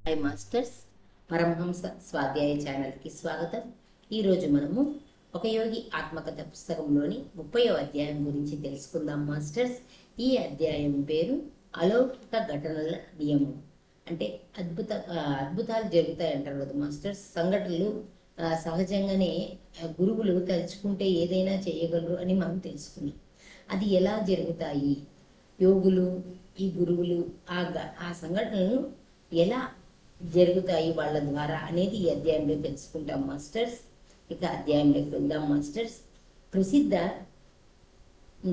High masters, Paramahamsa స్వాధ్యాయ ఛానల్కి స్వాగతం. ఈరోజు మనము ఒక యోగి ఆత్మకథ పుస్తకంలోని 30వ అధ్యాయం గురించి తెలుసుకుందాం మాస్టర్స్. ఈ అధ్యాయం పేరు అలౌకిక ఘటనల నియమం. అంటే అద్భుతాలు జరుగుతాయి అంటారు కదా మాస్టర్స్. సంఘటనలు సహజంగానే గురువులు తలుచుకుంటే ఏదైనా చేయగలరు అని మనం తెలుసుకున్నాం. అది ఎలా జరుగుతాయి, యోగులు ఈ గురువులు ఆ సంఘటనలు ఎలా జరుగుతాయి వాళ్ళ ద్వారా అనేది ఈ అధ్యాయంలో తెలుసుకుంటాం మాస్టర్స్. ఇక అధ్యాయంలోకి వెళ్దాం మాస్టర్స్. ప్రసిద్ధ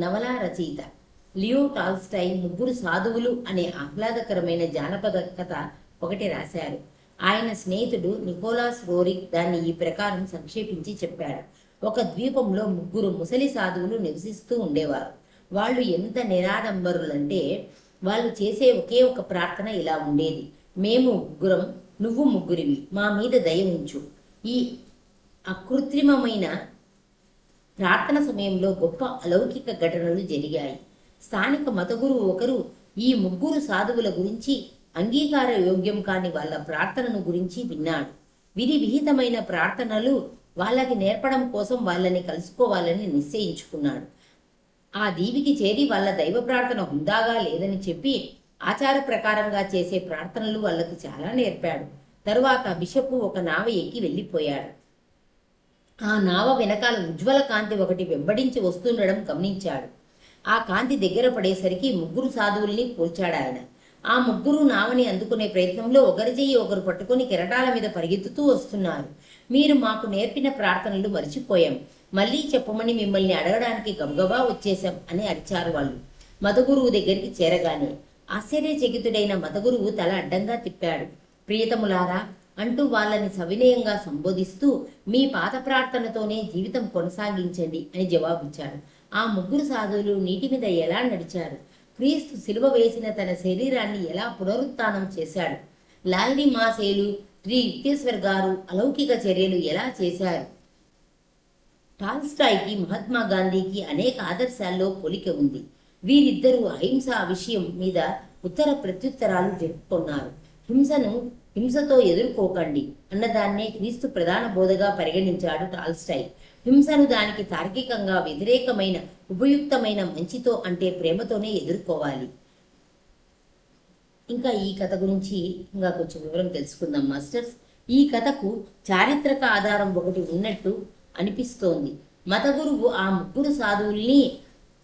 నవలా రచయిత లియో టాల్స్టాయ్ ముగ్గురు సాధువులు అనే ఆహ్లాదకరమైన జానపద కథ ఒకటి రాశారు. ఆయన స్నేహితుడు నికోలాస్ రోరిక్ దాన్ని ఈ ప్రకారం సంక్షేపించి చెప్పాడు. ఒక ద్వీపంలో ముగ్గురు ముసలి సాధువులు నివసిస్తూ ఉండేవారు. వాళ్ళు ఎంత నిరాడంబరులంటే వాళ్ళు చేసే ఒకే ఒక ప్రార్థన ఇలా ఉండేది: మేము ముగ్గురం, నువ్వు ముగ్గురివి, మా మీద దయ ఉంచు. ఈ అకృత్రిమమైన ప్రార్థన సమయంలో గొప్ప అలౌకిక ఘటనలు జరిగాయి. స్థానిక మత గురువు ఒకరు ఈ ముగ్గురు సాధువుల గురించి అంగీకార యోగ్యం కాని వాళ్ళ ప్రార్థనను గురించి విన్నాడు. విధి విహితమైన ప్రార్థనలు వాళ్ళకి నేర్పడం కోసం వాళ్ళని కలుసుకోవాలని నిశ్చయించుకున్నాడు. ఆ దీవికి చేరి వాళ్ళ దైవ ప్రార్థన హుందాగా లేదని చెప్పి ఆచార ప్రకారంగా చేసే ప్రార్థనలు వాళ్ళకు చాలా నేర్పాడు. తరువాత బిషపు ఒక నావ ఎక్కి వెళ్ళిపోయాడు. ఆ నావ వెనకాల ఉజ్వల కాంతి ఒకటి వెంబడించి వస్తుండడం గమనించాడు. ఆ కాంతి దగ్గర పడేసరికి ముగ్గురు సాధువుల్ని పోల్చాడు ఆయన. ఆ ముగ్గురు నావని అందుకునే ప్రయత్నంలో ఒకరి చెయ్యి ఒకరు పట్టుకొని కెరటాల మీద పరిగెత్తుతూ వస్తున్నారు. మీరు మాకు నేర్పిన ప్రార్థనలు మర్చిపోయాం, మళ్ళీ చెప్పమని మిమ్మల్ని అడగడానికి గబగబా వచ్చేశాం అని అరిచారు వాళ్ళు. మతగురువు దగ్గరికి చేరగానే ఆశ్చర్యచకితుడైన మతగురువు తల అడ్డంగా తిప్పాడు. ప్రియతములారా అంటూ వాళ్ళని సవినయంగా సంబోధిస్తూ, మీ పాత ప్రార్థనతోనే జీవితం కొనసాగించండి అని జవాబిచ్చాడు. ఆ ముగ్గురు సాధువులు నీటి మీద ఎలా నడిచారు, క్రీస్తు సిలువ వేసిన తన శరీరాన్ని ఎలా పునరుత్థానం చేశాడు, లాహిరి మాసేలు, శ్రీ యుక్తేశ్వర్ గారు అలౌకిక చర్యలు ఎలా చేశారు. టాల్స్టాయ్కి మహాత్మా గాంధీకి అనేక ఆదర్శాల్లో పోలిక ఉంది. వీరిద్దరూ అహింస విషయం మీద ఉత్తర ప్రత్యుత్తరాలు జరుపుకున్నారు. హింసతో ఎదుర్కోకండి అన్నదాన్నే క్రీస్తు ప్రధాన బోధగా పరిగణించాడు టాల్స్టాయ్. హింసను దానికి తార్కికంగా వ్యతిరేకమైన ఉపయుక్తమైన మంచితో అంటే ప్రేమతోనే ఎదుర్కోవాలి. ఇంకా ఈ కథ గురించి ఇంకా కొంచెం వివరం తెలుసుకుందాం మాస్టర్స్. ఈ కథకు చారిత్రక ఆధారం ఒకటి ఉన్నట్టు అనిపిస్తోంది. మత గురువు ఆ ముగ్గురు సాధువుల్ని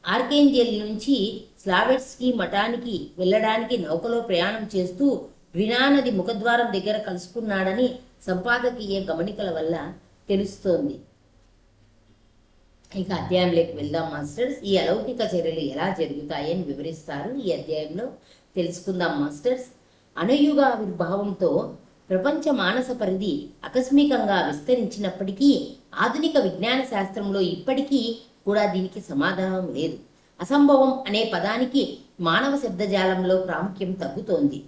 ఆర్కేంజెల్ నుంచి స్లావెట్స్కీ మఠానికి వెళ్ళడానికి నౌకలో ప్రయాణం చేస్తూ డ్వినా నది ముఖద్వారం దగ్గర కలుసుకున్నాడని సంపాదకీయ గమనికల వల్ల తెలుస్తోంది. ఇక అధ్యాయంలోకి వెళ్దాం మాస్టర్స్. ఈ అలౌకిక చర్యలు ఎలా జరుగుతాయని వివరిస్తారు ఈ అధ్యాయంలో, తెలుసుకుందాం మాస్టర్స్. అనుయుగ ఆవిర్భావంతో ప్రపంచ మానస పరిధి ఆకస్మికంగా విస్తరించినప్పటికీ ఆధునిక విజ్ఞాన శాస్త్రంలో ఇప్పటికీ కూడా దీనికి సమాధానం లేదు. అసంభవం అనే పదానికి మానవ శబ్దజాలంలో ప్రాముఖ్యం తగ్గుతోంది.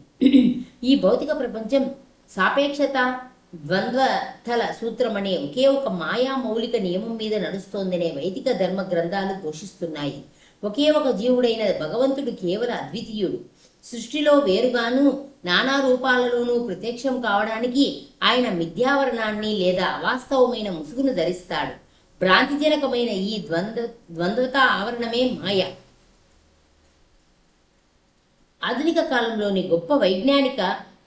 ఈ భౌతిక ప్రపంచం సాపేక్షత ద్వంద్వతల సూత్రం అనే ఒకే ఒక మాయా మౌలిక నియమం మీద నడుస్తోందనే వైదిక ధర్మ గ్రంథాలు ఘోషిస్తున్నాయి. ఒకే ఒక జీవుడైన భగవంతుడు కేవల అద్వితీయుడు. సృష్టిలో వేరుగాను నానా రూపాలలోనూ ప్రత్యక్షం కావడానికి ఆయన మిథ్యావరణాన్ని లేదా అవాస్తవమైన ముసుగును ధరిస్తాడు. భ్రాంతిజనకమైన ఈ ద్వంద్వత ఆవరణమే మాయ. ఆధునిక కాలంలోని గొప్ప వైజ్ఞానిక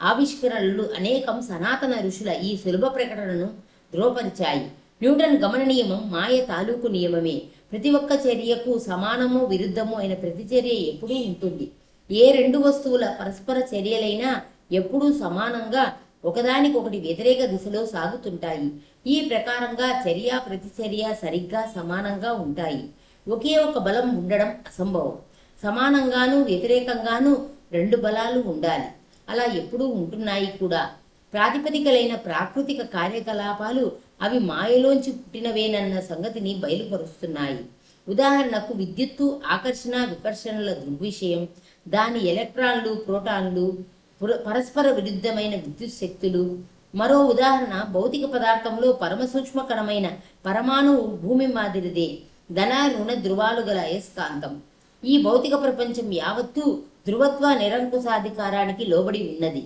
ఆవిష్కరణలు అనేకం సనాతన ఋషుల ఈ సులభ ప్రకటనను ధృవపరిచాయి. న్యూటన్ గమన నియమం మాయ తాలూకు నియమమే. ప్రతి ఒక్క చర్యకు సమానము విరుద్ధము అయిన ప్రతిచర్య ఎప్పుడూ ఉంటుంది. ఏ రెండు వస్తువుల పరస్పర చర్యలైనా ఎప్పుడూ సమానంగా ఒకదానికొకటి వ్యతిరేక దిశలో సాగుతుంటాయి. ఈ ప్రకారంగా చర్య ప్రతిచర్య సరిగ్గా సమానంగా ఉంటాయి. ఒకే ఒక బలం ఉండడం అసంభవం. సమానంగాను వ్యతిరేకంగాను రెండు బలాలు ఉండాలి. అలా ఎప్పుడూ ఉంటున్నాయి కూడా. ప్రాతిపదికలైన ప్రాకృతిక కార్యకలాపాలు అవి మాయలోంచి పుట్టినవేనన్న సంగతిని బయలుపరుస్తున్నాయి. ఉదాహరణకు విద్యుత్తు ఆకర్షణ వికర్షణల దృగ్విషయం, దాని ఎలక్ట్రాన్లు ప్రోటాన్లు, పరస్పర విరుద్ధమైన విద్యుత్ శక్తులు. మరో ఉదాహరణ భౌతిక పదార్థంలో పరమ సూక్ష్మ కణమైన పరమాణువు భూమి మాదిరిదే ధన రుణ ధృవాలు గల అయస్కాంతం. ఈ భౌతిక ప్రపంచం యావత్తూ ధృవత్వ నిరంకుశాధికారానికి లోబడి ఉన్నది.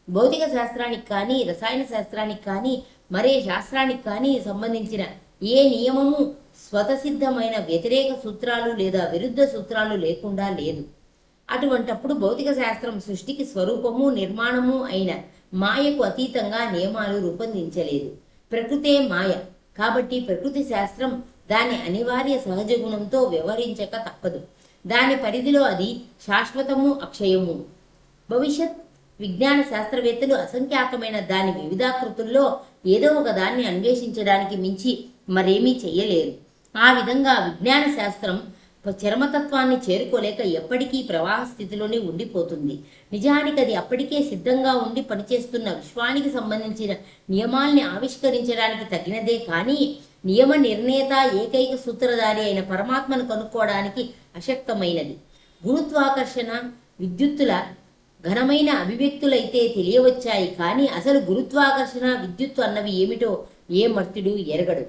భౌతిక శాస్త్రానికి కానీ, రసాయన శాస్త్రానికి కానీ, మరే శాస్త్రానికి కానీ సంబంధించిన ఏ నియమము స్వతసిద్ధమైన వ్యతిరేక సూత్రాలు లేదా విరుద్ధ సూత్రాలు లేకుండా లేదు. అటువంటప్పుడు భౌతిక శాస్త్రం సృష్టికి స్వరూపము, నిర్మాణము అయిన మాయకు అతీతంగా నియమాలు రూపొందించలేదు. ప్రకృతే మాయ. కాబట్టి ప్రకృతి శాస్త్రం దాని అనివార్య సహజ గుణంతో వ్యవహరించక తప్పదు. దాని పరిధిలో అది శాశ్వతము, అక్షయము. భవిష్యత్ విజ్ఞాన శాస్త్రవేత్తలు అసంఖ్యాకమైన దాని వివిధాకృతుల్లో ఏదో ఒక దాన్ని అన్వేషించడానికి మించి మరేమీ చెయ్యలేరు. ఆ విధంగా విజ్ఞాన శాస్త్రం చరమతత్వాన్ని చేరుకోలేక ఎప్పటికీ ప్రవాహ స్థితిలోనే ఉండిపోతుంది. నిజానికి అది అప్పటికే సిద్ధంగా ఉండి పనిచేస్తున్న విశ్వానికి సంబంధించిన నియమాల్ని ఆవిష్కరించడానికి తగినదే కానీ నియమ నిర్ణేత ఏకైక సూత్రధారి అయిన పరమాత్మను కనుక్కోవడానికి అశక్తమైనది. గురుత్వాకర్షణ, విద్యుత్తుల ఘనమైన అభివ్యక్తులైతే తెలియవచ్చాయి కానీ అసలు గురుత్వాకర్షణ, విద్యుత్తు అన్నవి ఏమిటో ఏ మర్త్యుడు ఎరగడు.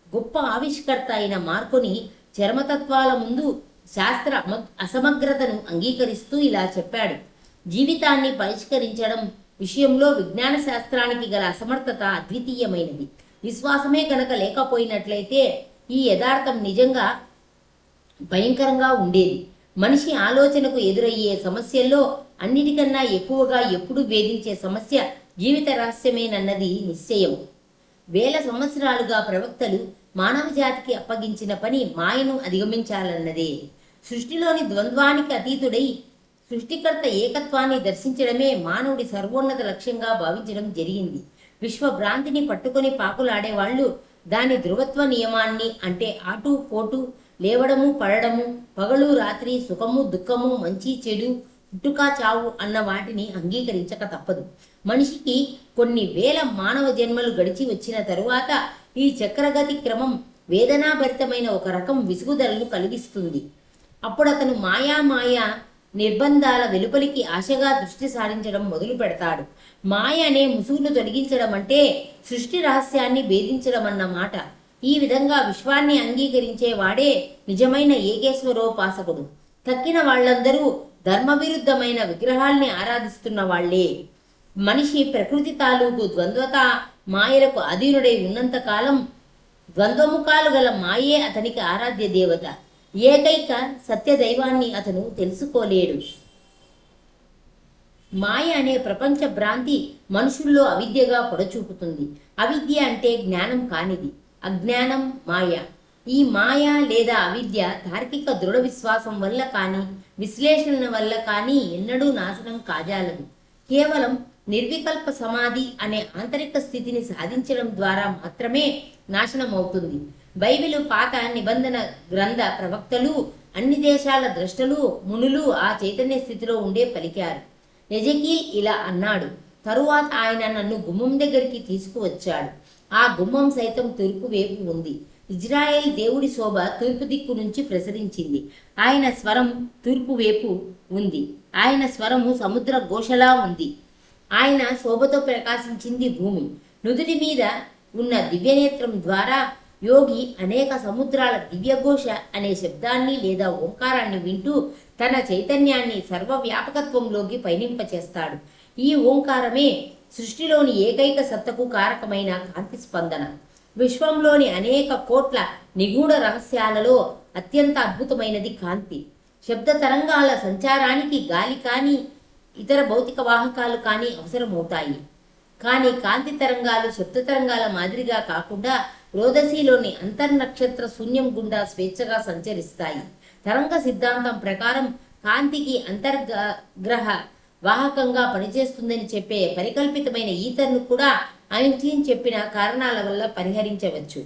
గొప్ప ఆవిష్కర్త అయిన మార్కోని చర్మతత్వాల ముందు శాస్త్ర అసమగ్రతను అంగీకరిస్తూ ఇలా చెప్పాడు: జీవితాన్ని పరిష్కరించడం విషయంలో విజ్ఞాన శాస్త్రానికి గల అసమర్థత అద్వితీయమైనది. విశ్వాసమే కనుక లేకపోయినట్లయితే ఈ యథార్థం నిజంగా భయంకరంగా ఉండేది. మనిషి ఆలోచనకు ఎదురయ్యే సమస్యల్లో అన్నిటికన్నా ఎక్కువగా ఎప్పుడు వేధించే సమస్య జీవిత రహస్యమేనన్నది నిశ్చయం. వేల సంవత్సరాలుగా ప్రవక్తలు మానవ జాతికి అప్పగించిన పని మాయను అధిగమించాలన్నదే. సృష్టిలోని ద్వంద్వానికి అతీతుడై సృష్టికర్త ఏకత్వాన్ని దర్శించడమే మానవుడి సర్వోన్నత లక్ష్యంగా భావించడం జరిగింది. విశ్వభ్రాంతిని పట్టుకొని పాకులాడేవాళ్లు దాని ధృవత్వ నియమాన్ని, అంటే ఆటు పోటు, లేవడము పడడము, పగలు రాత్రి, సుఖము దుఃఖము, మంచి చెడు, పుట్టుక చావు అన్న వాటిని అంగీకరించక తప్పదు. మనిషికి కొన్ని వేల మానవ జన్మలు గడిచి వచ్చిన తరువాత ఈ చక్రగతి క్రమం వేదనాభరితమైన ఒక రకం విసుగుదలను కలిగిస్తుంది. అప్పుడు అతను మాయా నిర్బంధాల వెలుపలికి ఆశగా దృష్టి సారించడం మొదలు పెడతాడు. మాయ అనే ముసుగును తొలగించడం అంటే సృష్టి రహస్యాన్ని భేదించడం అన్నమాట. ఈ విధంగా విశ్వాన్ని అంగీకరించే వాడే నిజమైన ఏకేశ్వరోపాసకుడు. తక్కిన వాళ్ళందరూ ధర్మవిరుద్ధమైన విగ్రహాల్ని ఆరాధిస్తున్న వాళ్లే. మనిషి ప్రకృతి తాలూకు ద్వంద్వత మాయలకు అధీనుడై ఉన్నంత కాలం ద్వంద్వముఖాలు గల మాయే అతనికి ఆరాధ్య దేవత. ఏకైక సత్యదైవాన్ని అతను తెలుసుకోలేడు. మాయ అనే ప్రపంచ భ్రాంతి మనుషుల్లో అవిద్యగా పొడచూపుతుంది. అవిద్య అంటే జ్ఞానం కానిది, అజ్ఞానం మాయ. ఈ మాయ లేదా అవిద్య తార్కిక దృఢ విశ్వాసం వల్ల కానీ, విశ్లేషణ వల్ల కానీ ఎన్నడూ నాశనం కాజాలదు. కేవలం నిర్వికల్ప సమాధి అనే ఆంతరిక స్థితిని సాధించడం ద్వారా మాత్రమే నాశనం అవుతుంది. బైబిలు పాత నిబంధన గ్రంథ ప్రవక్తలు, అన్ని దేశాల ద్రష్టలు, మునులు ఆ చైతన్య స్థితిలో ఉండే పలికారు. ఎజెకీల్ ఇలా అన్నాడు: తరువాత ఆయన నన్ను గుమ్మం దగ్గరికి తీసుకువచ్చాడు. ఆ గుమ్మం సైతం తూర్పు వైపు ఉంది. ఇజ్రాయేల్ దేవుడి శోభ తూర్పు దిక్కు నుంచి ప్రసరించింది. ఆయన స్వరం తూర్పు వైపు ఉంది. ఆయన స్వరము సముద్ర ఘోషలా ఉంది. ఆయన శోభతో ప్రకాశించింది భూమి. నుదుటి మీద ఉన్న దివ్యనేత్రం ద్వారా యోగి అనేక సముద్రాల దివ్యఘోష అనే శబ్దాన్ని లేదా ఓంకారాన్ని వింటూ తన చైతన్యాన్ని సర్వవ్యాపకత్వంలోకి పయనింపచేస్తాడు. ఈ ఓంకారమే సృష్టిలోని ఏకైక సత్తకు కారకమైన కాంతి స్పందన. విశ్వంలోని అనేక కోట్ల నిగూఢ రహస్యాలలో అత్యంత అద్భుతమైనది కాంతి. శబ్ద తరంగాల సంచారానికి గాలి కానీ ఇతర భౌతిక వాహకాలు కానీ అవసరమవుతాయి. కానీ కాంతి తరంగాలు శబ్ద తరంగాల మాదిరిగా కాకుండా రోదసీలోని అంతర్నక్షత్ర శూన్యం గుండా స్వేచ్ఛగా సంచరిస్తాయి. తరంగ సిద్ధాంతం ప్రకారం కాంతికి అంతర్గ్రహ వాహకంగా పనిచేస్తుందని చెప్పే పరికల్పితమైన ఈథర్ను కూడా ఐన్స్టీన్ చెప్పిన కారణాల వల్ల పరిహరించవచ్చు.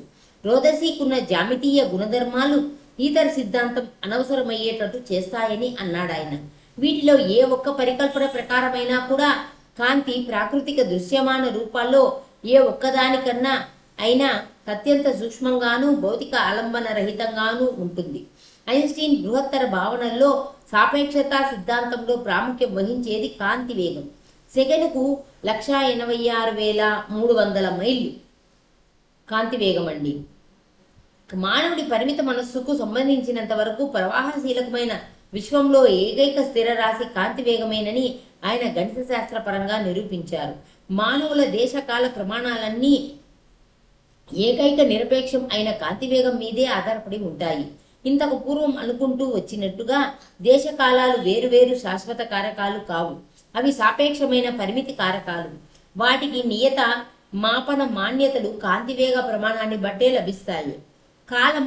రోదసీకున్న జామితీయ గుణధర్మాలు ఈథర్ సిద్ధాంతం అనవసరమయ్యేటట్టు చేస్తాయని అన్నాడు ఆయన. వీటిలో ఏ ఒక్క పరికల్పన ప్రకారమైనా కూడా కాంతి ప్రాకృతిక దృశ్యమాన రూపాల్లో ఏ ఒక్కదానికన్నా అయినా అత్యంత సూక్ష్మంగానూ భౌతిక ఆలంబన రహితంగానూ ఉంటుంది. ఐన్స్టీన్ బృహత్తర భావనల్లో సాపేక్షతా సిద్ధాంతంలో ప్రాముఖ్యం వహించేది కాంతి వేగం. సెకనుకు 186,300 మైళ్ళు కాంతి వేగం అండి. మానవుడి పరిమిత మనస్సుకు సంబంధించినంత వరకు ప్రవాహశీలకమైన విశ్వంలో ఏకైక స్థిర రాశి కాంతి వేగమేనని ఆయన గణిత శాస్త్రపరంగా నిరూపించారు. మానవుల దేశకాల ప్రమాణాలన్నీ ఏకైక నిరపేక్షం అయిన కాంతివేగం మీదే ఆధారపడి ఉంటాయి. ఇంతకు పూర్వం అనుకుంటూ వచ్చినట్టుగా దేశకాలాలు వేరువేరు శాశ్వత కారకాలు కావు. అవి సాపేక్షమైన పరిమితి కారకాలు. వాటికి నియత మాపన మాన్యతలు కాంతివేగ ప్రమాణాన్ని బట్టే లభిస్తాయి. కాలం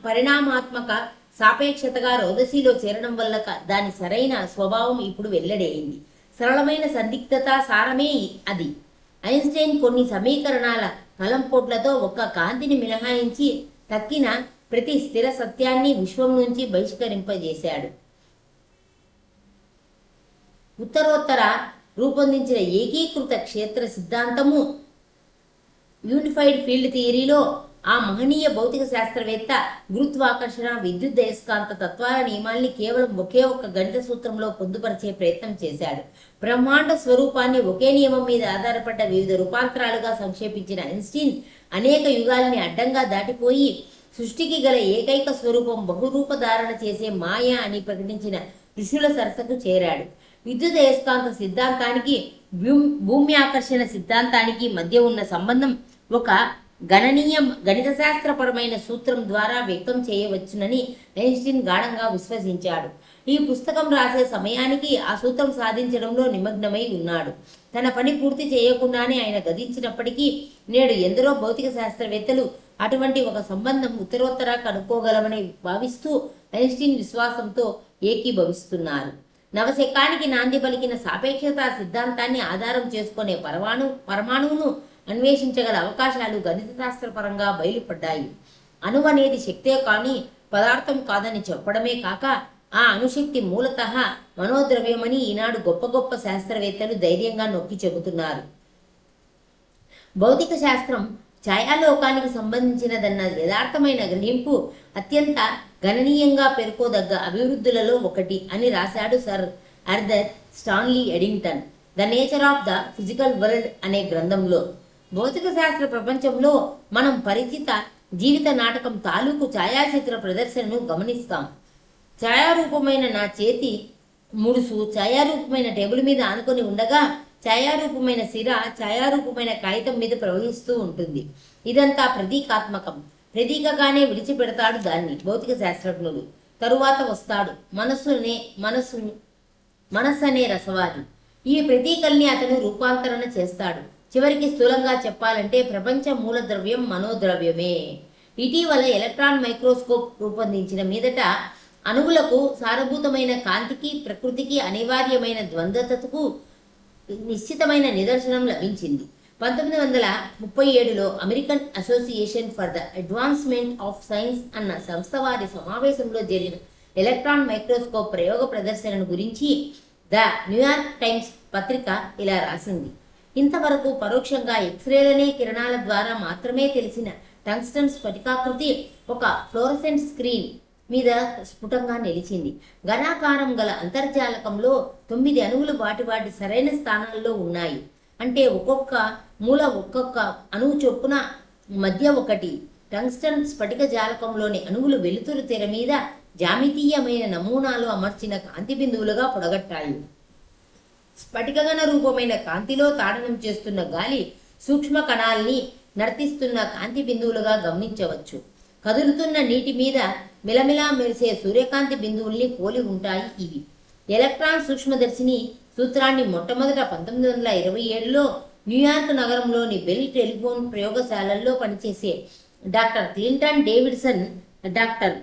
పరిణామాత్మక సాపేక్షతగా రోదసీలో చేరడం వల్ల దాని సరైన స్వభావం ఇప్పుడు వెల్లడైంది. సరళమైన సందిగ్ధత సారమే అది. ఐన్స్టైన్ కొన్ని సమీకరణాల తలంపోట్లతో ఒక్క కాంతిని మినహాయించి తక్కిన ప్రతి స్థిర సత్యాన్ని విశ్వం నుంచి బహిష్కరింపజేశాడు. ఉత్తరోత్తర రూపొందించిన ఏకీకృత క్షేత్ర సిద్ధాంతము, యూనిఫైడ్ ఫీల్డ్ థియరీలో ఆ మహనీయ భౌతిక శాస్త్రవేత్త గురుత్వాకర్షణ, విద్యుత్ అయస్కాంత తత్వాల నియమాల్ని కేవలం ఒకే ఒక్క గణిత సూత్రంలో పొందుపరిచే ప్రయత్నం చేశాడు. బ్రహ్మాండ స్వరూపాన్ని ఒకే నియమం మీద ఆధారపడ్డ వివిధ రూపాంతరాలుగా సంక్షేపించిన ఐన్స్టీన్ అనేక యుగాల్ని అడ్డంగా దాటిపోయి సృష్టికి గల ఏకైక స్వరూపం బహురూప ధారణ చేసే మాయ అని ప్రకటించిన ఋషుల సరసకు చేరాడు. విద్యుత్ అయస్కాంత సిద్ధాంతానికి భూమి ఆకర్షణ సిద్ధాంతానికి మధ్య ఉన్న సంబంధం ఒక గణిత శాస్త్రపరమైన సూత్రం ద్వారా వ్యక్తం చేయవచ్చునని ఐన్స్టీన్ గాఢంగా విశ్వసించాడు. ఈ పుస్తకం రాసే సమయానికి ఆ సూత్రం సాధించడంలో నిమగ్నమై ఉన్నాడు. తన పని పూర్తి చేయకుండానే ఆయన గతించినప్పటికీ నేడు ఎందరో భౌతిక శాస్త్రవేత్తలు అటువంటి ఒక సంబంధం ఉత్తరోత్తర కనుక్కోగలమని భావిస్తూ ఐన్స్టీన్ విశ్వాసంతో ఏకీభవిస్తున్నారు. నవశకానికి నాంది పలికిన సాపేక్షతా సిద్ధాంతాన్ని ఆధారం చేసుకునే పరమాణువును అన్వేషించగల అవకాశాలు గణిత శాస్త్రపరంగా బయలుపడ్డాయి. అణువు అనేది శక్తే కానీ పదార్థం కాదని చెప్పడమే కాక ఆ అణుశక్తి మూలతః మనోద్రవ్యమని ఈనాడు గొప్ప గొప్ప శాస్త్రవేత్తలు ధైర్యంగా నొక్కి చెబుతున్నారు. భౌతిక శాస్త్రం ఛాయాలోకానికి సంబంధించినదన్న యథార్థమైన గ్రహింపు అత్యంత గణనీయంగా పేర్కోదగ్గ అభివృద్ధులలో ఒకటి అని రాశాడు sir Arthur Stanley Eddington the nature of the physical world అనే గ్రంథంలో. భౌతిక శాస్త్ర ప్రపంచంలో మనం పరిచిత జీవిత నాటకం తాలూకు ఛాయాచిత్ర ప్రదర్శనను గమనిస్తాం. ఛాయారూపమైన నా చేతి ముడుసు ఛాయారూపమైన టేబుల్ మీద ఆనుకొని ఉండగా ఛాయారూపమైన సిర ఛాయారూపమైన కాగితం మీద ప్రవహిస్తూ ఉంటుంది. ఇదంతా ప్రతీకాత్మకం. ప్రతీకగానే విడిచిపెడతాడు దాన్ని భౌతిక శాస్త్రజ్ఞుడు. తరువాత వస్తాడు మనస్సు అనే రసవాది. ఈ ప్రతీకల్ని అతను రూపాంతరణ చేస్తాడు. చివరికి స్థూలంగా చెప్పాలంటే ప్రపంచ మూలద్రవ్యం మనోద్రవ్యమే. ఇటీవల ఎలక్ట్రాన్ మైక్రోస్కోప్ రూపొందించిన మీదట అణువులకు సారభూతమైన కాంతికి ప్రకృతికి అనివార్యమైన ద్వంద్వతకు నిశ్చితమైన నిదర్శనం లభించింది. 1937లో American association for the advancement of science అన్న సంస్థ వారి సమావేశంలో జరిగిన ఎలక్ట్రాన్ మైక్రోస్కోప్ ప్రయోగ ప్రదర్శనను గురించి ద న్యూయార్క్ టైమ్స్ పత్రిక ఇలా రాసింది. ఇంతవరకు పరోక్షంగా ఎక్స్రేలనే కిరణాల ద్వారా మాత్రమే తెలిసిన టంగ్స్టన్ స్ఫటికాకృతి ఒక ఫ్లోరసెంట్ స్క్రీన్ మీద స్ఫుటంగా నిలిచింది. ఘనాకారం గల అంతర్జాలకంలో 9 అణువులు వాటి సరైన స్థానాల్లో ఉన్నాయి. అంటే ఒక్కొక్క మూల ఒక్కొక్క అణువు చొప్పున మధ్య ఒకటి. టంగ్స్టన్ స్ఫటిక జాలకంలోని అణువులు వెలుతురు తెర మీద జామితీయమైన నమూనాలు అమర్చిన కాంతి బిందువులుగా పొడగట్టాయి. స్ఫటికగణ రూపమైన కాంతిలో తాడనం చేస్తున్న గాలి సూక్ష్మ కణాల్ని నర్తిస్తున్న కాంతి బిందువులుగా గమనించవచ్చు. కదులుతున్న నీటి మీద మిలమిలా మెరిసే సూర్యకాంతి బిందువుల్ని పోలి ఉంటాయి ఇవి. ఎలక్ట్రాన్ సూక్ష్మదర్శిని సూత్రాన్ని మొట్టమొదట 1927లో న్యూయార్క్ నగరంలోని బెల్ టెలిఫోన్ ప్రయోగశాలల్లో పనిచేసే doctor Clinton Davidson, doctor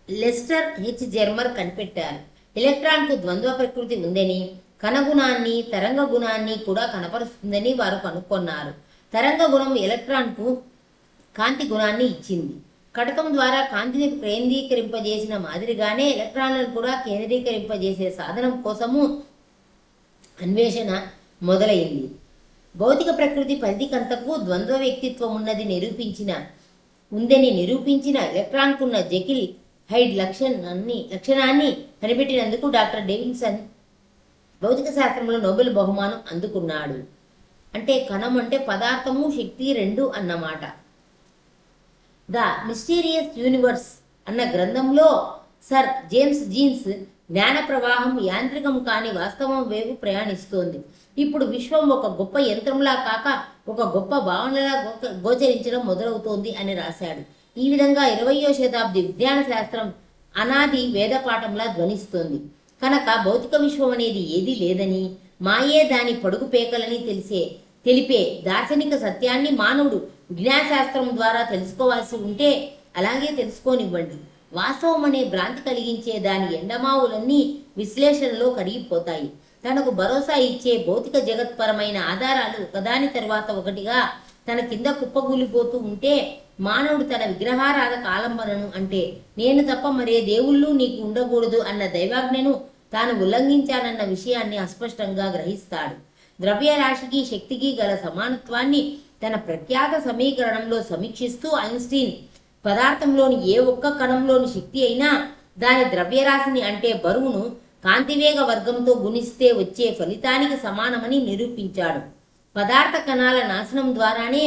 Lester H Germer కనిపెట్టారు. ఎలక్ట్రాన్కు ద్వంద్వ ప్రకృతి ఉందని, కణగుణాన్ని తరంగ గుణాన్ని కూడా కనపరుస్తుందని వారు కనుక్కున్నారు. తరంగ గుణం ఎలక్ట్రాన్కు కాంతి గుణాన్ని ఇచ్చింది. కటకం ద్వారా కాంతిని కేంద్రీకరింపజేసిన మాదిరిగానే ఎలక్ట్రాన్లను కూడా కేంద్రీకరింపజేసే సాధనం కోసము అన్వేషణ మొదలైంది. భౌతిక ప్రకృతి పరిధికంతకు ద్వంద్వ వ్యక్తిత్వం ఉందని నిరూపించిన ఎలక్ట్రాన్కున్న జెకిల్ హైడ్ లక్షణాన్ని కనిపెట్టినందుకు డాక్టర్ డేవిడ్సన్ భౌతిక శాస్త్రంలో నోబెల్ బహుమానం అందుకున్నాడు. అంటే కణం అంటే పదార్థము శక్తి రెండు అన్నమాట. ద మిస్టీరియస్ యూనివర్స్ అన్న గ్రంథంలో సర్ జేమ్స్ జీన్స్ జ్ఞాన ప్రవాహం యాంత్రికం కాని వాస్తవం వైపు ప్రయాణిస్తోంది. ఇప్పుడు విశ్వం ఒక గొప్ప యంత్రంలా కాక ఒక గొప్ప భావనలా గోచరించడం మొదలవుతోంది అని రాశాడు. ఈ విధంగా 20వ శతాబ్ది విజ్ఞాన శాస్త్రం అనాది వేదపాఠంలా ధ్వనిస్తోంది. కనుక భౌతిక విశ్వం అనేది ఏదీ లేదని, మాయే దాని పడుగు పేకలని తెలిపే దార్శనిక సత్యాన్ని మానవుడు విజ్ఞానశాస్త్రం ద్వారా తెలుసుకోవాల్సి ఉంటే అలాగే తెలుసుకోనివ్వండి. వాస్తవం అనే భ్రాంతి కలిగించే దాని ఎండమావులన్నీ విశ్లేషణలో కరిగిపోతాయి. తనకు భరోసా ఇచ్చే భౌతిక జగత్పరమైన ఆధారాలు ఒకదాని తర్వాత ఒకటిగా తన కింద కుప్పగూలిపోతూ ఉంటే మానవుడు తన విగ్రహారాధక ఆలంబనను, అంటే నేను తప్ప మరే దేవుళ్ళు నీకు ఉండకూడదు అన్న దైవాజ్ఞను తాను ఉల్లంఘించానన్న విషయాన్ని అస్పష్టంగా గ్రహిస్తాడు. ద్రవ్యరాశికి శక్తికి గల సమానత్వాన్ని తన ప్రఖ్యాత సమీకరణంలో సమీక్షిస్తూ ఐన్స్టీన్ పదార్థంలోని ఏ ఒక్క కణంలోని శక్తి అయినా దాని ద్రవ్యరాశిని, అంటే బరువును, కాంతివేగ వర్గంతో గుణిస్తే వచ్చే ఫలితానికి సమానమని నిరూపించాడు. పదార్థ కణాల నాశనం ద్వారానే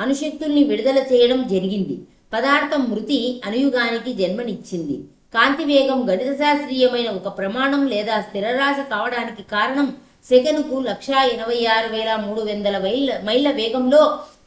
అణుశక్తుల్ని విడుదల చేయడం జరిగింది. పదార్థం మృతి అనుయుగానికి జన్మనిచ్చింది. కాంతివేగం గణిత శాస్త్రీయమైన ఒక ప్రమాణం లేదా స్థిరరాశి కావడానికి కారణం సెకనుకు 186,300 మైళ్ళ వేగంలో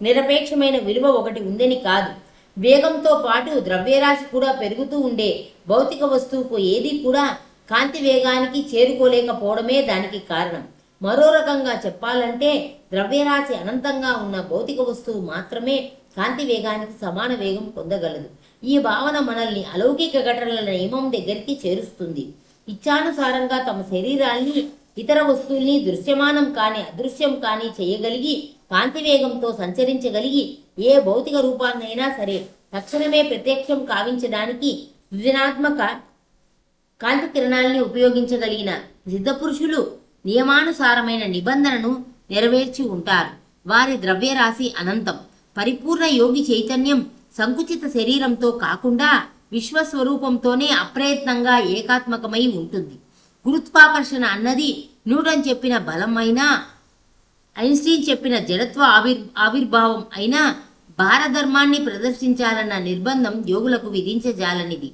నిరపేక్షమైన విలువ ఒకటి ఉందని కాదు. వేగంతో పాటు ద్రవ్యరాశి కూడా పెరుగుతూ ఉండే భౌతిక వస్తువుకు ఏది కూడా కాంతి వేగానికి చేరుకోలేకపోవడమే దానికి కారణం. మరో రకంగా చెప్పాలంటే ద్రవ్యరాశి అనంతంగా ఉన్న భౌతిక వస్తువు మాత్రమే కాంతి వేగానికి సమాన వేగం పొందగలదు. ఈ భావన మనల్ని అలౌకిక ఘటనల నియమం దగ్గరికి చేరుస్తుంది. ఇచ్ఛానుసారంగా తమ శరీరాల్ని, ఇతర వస్తువుల్ని దృశ్యమానం కాని అదృశ్యం కాని చేయగలిగి, కాంతి వేగంతో సంచరించగలిగి, ఏ భౌతిక రూపాన్నైనా సరే తక్షణమే ప్రత్యక్షం కావించడానికి సృజనాత్మక కాంతి కిరణాల్ని ఉపయోగించగలిగిన సిద్ధపురుషులు నియమానుసారమైన నిబంధనను నెరవేర్చి ఉంటారు. వారి ద్రవ్యరాశి అనంతం. పరిపూర్ణ యోగి చైతన్యం సంకుచిత శరీరంతో కాకుండా విశ్వస్వరూపంతోనే అప్రయత్నంగా ఏకాత్మకమై ఉంటుంది. గురుత్వాకర్షణ అన్నది న్యూటన్ చెప్పిన బలం అయినా, ఐన్స్టీన్ చెప్పిన జడత్వ ఆవిర్భావం అయినా భారధర్మాన్ని ప్రదర్శించాలన్న నిర్బంధం యోగులకు విధించజాలనిది.